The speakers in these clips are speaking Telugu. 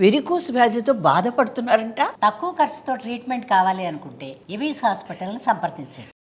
వెరికోస్ వ్యాధితో బాధపడుతున్నారంట. తక్కువ ఖర్చుతో ట్రీట్మెంట్ కావాలి అనుకుంటే ఎవిస్ హాస్పిటల్ని సంప్రదించండి.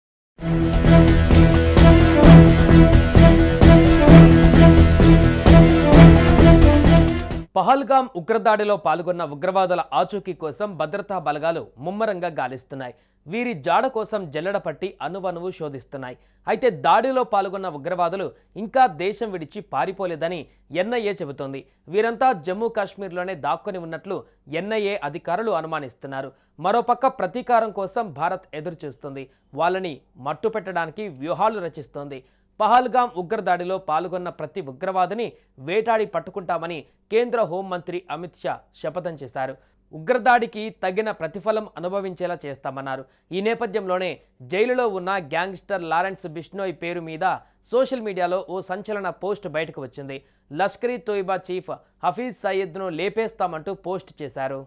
పహల్గామ్ ఉగ్రదాడిలో పాల్గొన్న ఉగ్రవాదుల ఆచూకీ కోసం భద్రతా బలగాలు ముమ్మరంగా గాలిస్తున్నాయి. వీరి జాడ కోసం జల్లెడపట్టి అణువణువు శోధిస్తున్నాయి. అయితే దాడిలో పాల్గొన్న ఉగ్రవాదులు ఇంకా దేశం విడిచి పారిపోలేదని ఎన్ఐఏ చెబుతోంది. వీరంతా జమ్మూ కాశ్మీర్లోనే దాక్కుని ఉన్నట్లు ఎన్ఐఏ అధికారులు అనుమానిస్తున్నారు. మరోపక్క ప్రతీకారం కోసం భారత్ ఎదురుచూస్తుంది. వాళ్ళని మట్టుపెట్టడానికి వ్యూహాలు రచిస్తోంది. పహల్గామ్ ఉగ్రదాడిలో పాల్గొన్న ప్రతి ఉగ్రవాదిని వేటాడి పట్టుకుంటామని కేంద్ర హోంమంత్రి అమిత్ షా శపథం చేశారు. ఉగ్రదాడికి తగిన ప్రతిఫలం అనుభవించేలా చేస్తామన్నారు. ఈ నేపథ్యంలోనే జైలులో ఉన్న గ్యాంగ్స్టర్ లారెన్స్ బిష్నోయ్ పేరు మీద సోషల్ మీడియాలో ఓ సంచలన పోస్ట్ బయటకు వచ్చింది. లష్కర్ ఇ తోయిబా చీఫ్ హఫీజ్ సయీద్ను లేపేస్తామంటూ పోస్ట్ చేశారు.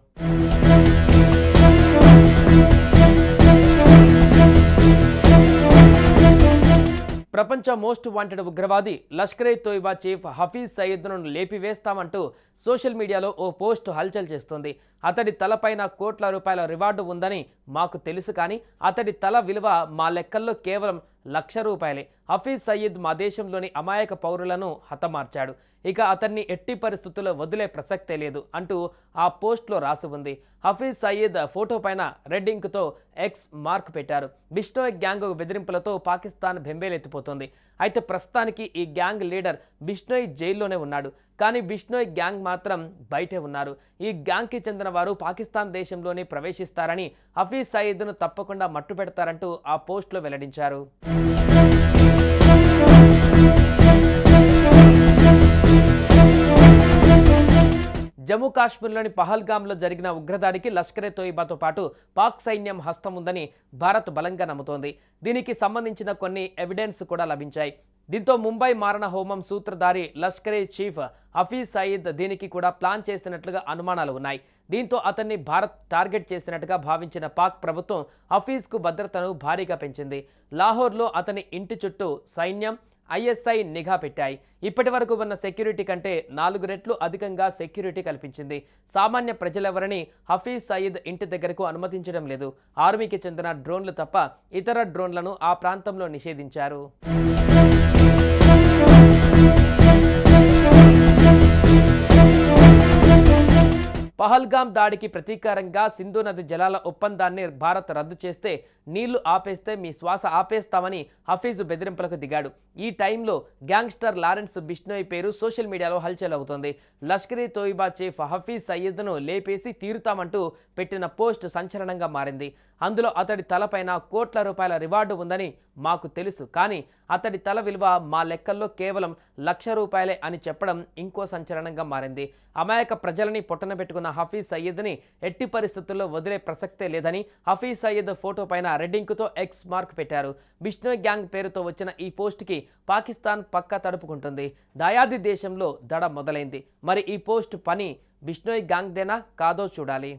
ప్రపంచ మోస్ట్ వాంటెడ్ ఉగ్రవాది లష్కర్ ఇ తోయిబా చీఫ్ హఫీజ్ సయీద్ను లేపివేస్తామంటూ సోషల్ మీడియాలో ఓ పోస్ట్ హల్చల్ చేస్తోంది. అతడి తలపైన కోట్ల రూపాయల రివార్డు ఉందని మాకు తెలుసు, కానీ అతడి తల విలువ మా లెక్కల్లో కేవలం ₹1,00,000. హఫీజ్ సయీద్ మా దేశంలోని అమాయక పౌరులను హతమార్చాడు. ఇక అతన్ని ఎట్టి పరిస్థితుల్లో వదిలే ప్రసక్తే లేదు అంటూ ఆ పోస్ట్లో రాసి ఉంది. హఫీజ్ సయీద్ ఫోటో పైన రెడ్ ఇంక్తో ఎక్స్ మార్క్ పెట్టారు. బిష్నోయ్ గ్యాంగ్ బెదిరింపులతో పాకిస్తాన్ బెంబేలెత్తిపోతుంది. అయితే ప్రస్తుతానికి ఈ గ్యాంగ్ లీడర్ బిష్నోయ్ జైల్లోనే ఉన్నాడు. కానీ బిష్నోయ్ గ్యాంగ్ మాత్రం బయటే ఉన్నారు. ఈ గ్యాంగ్కి చెందిన వారు పాకిస్తాన్ దేశంలోనే ప్రవేశిస్తారని, హఫీజ్ సయీద్ను తప్పకుండా మట్టుపెడతారంటూ ఆ పోస్ట్లో వెల్లడించారు. జమ్మూ కాశ్మీర్లోని పహల్గామ్లో జరిగిన ఉగ్రదాడికి లష్కర్ ఎ తోయిబాతో పాటు పాక్ సైన్యం హస్తం ఉందని భారత్ బలంగా నమ్ముతోంది. దీనికి సంబంధించిన కొన్ని ఎవిడెన్స్ కూడా లభించాయి. దీంతో ముంబై మారణ హోమం సూత్రధారి లష్కర్ ఇ చీఫ్ హఫీజ్ సయీద్ దీనికి కూడా ప్లాన్ చేసినట్లుగా అనుమానాలు ఉన్నాయి. దీంతో అతన్ని భారత్ టార్గెట్ చేసినట్టుగా భావించిన పాక్ ప్రభుత్వం హఫీజ్కు భద్రతను భారీగా పెంచింది. లాహోర్లో అతని ఇంటి చుట్టూ సైన్యం, ఐఎస్ఐ నిఘా పెట్టాయి. ఇప్పటి వరకు ఉన్న సెక్యూరిటీ కంటే 4 రెట్లు అధికంగా సెక్యూరిటీ కల్పించింది. సామాన్య ప్రజలెవరిని హఫీజ్ సయీద్ ఇంటి దగ్గరకు అనుమతించడం లేదు. ఆర్మీకి చెందిన డ్రోన్లు తప్ప ఇతర డ్రోన్లను ఆ ప్రాంతంలో నిషేధించారు. పహల్గామ్ దాడికి ప్రతీకారంగా సింధు నది జలాల ఒప్పందాన్ని భారత్ రద్దు చేస్తే, నీళ్లు ఆపేస్తే మీ శ్వాస ఆపేస్తామని హఫీజ్ బెదిరింపులకు దిగాడు. ఈ టైంలో గ్యాంగ్స్టర్ లారెన్స్ బిష్నోయ్ పేరు సోషల్ మీడియాలో హల్చల్ అవుతోంది. లష్కర్ ఇ తోయిబా చీఫ్ హఫీజ్ సయీద్ను లేపేసి తీరుతామంటూ పెట్టిన పోస్ట్ సంచలనంగా మారింది. అందులో అతడి తలపైన కోట్ల రూపాయల రివార్డు ఉందని మాకు తెలుసు, కానీ అతడి తల విలువ మా లెక్కల్లో కేవలం ₹1,00,000 అని చెప్పడం ఇంకో సంచలనంగా మారింది. అమాయక ప్రజలని పొట్టన పెట్టుకున్న హఫీజ్ సయీద్ని ఎట్టి పరిస్థితుల్లో వదిలే ప్రసక్తే లేదని హఫీజ్ సయీద్ ఫోటో పైన రెడ్ ఇంక్తో ఎక్స్ మార్క్ పెట్టారు. బిష్నోయ్ గ్యాంగ్ పేరుతో వచ్చిన ఈ పోస్ట్కి పాకిస్తాన్ పక్కా తడుపుకుంటుంది. దాయాది దేశంలో దడ మొదలైంది. మరి ఈ పోస్ట్ పని బిష్నోయ్ గ్యాంగ్దేనా కాదో చూడాలి.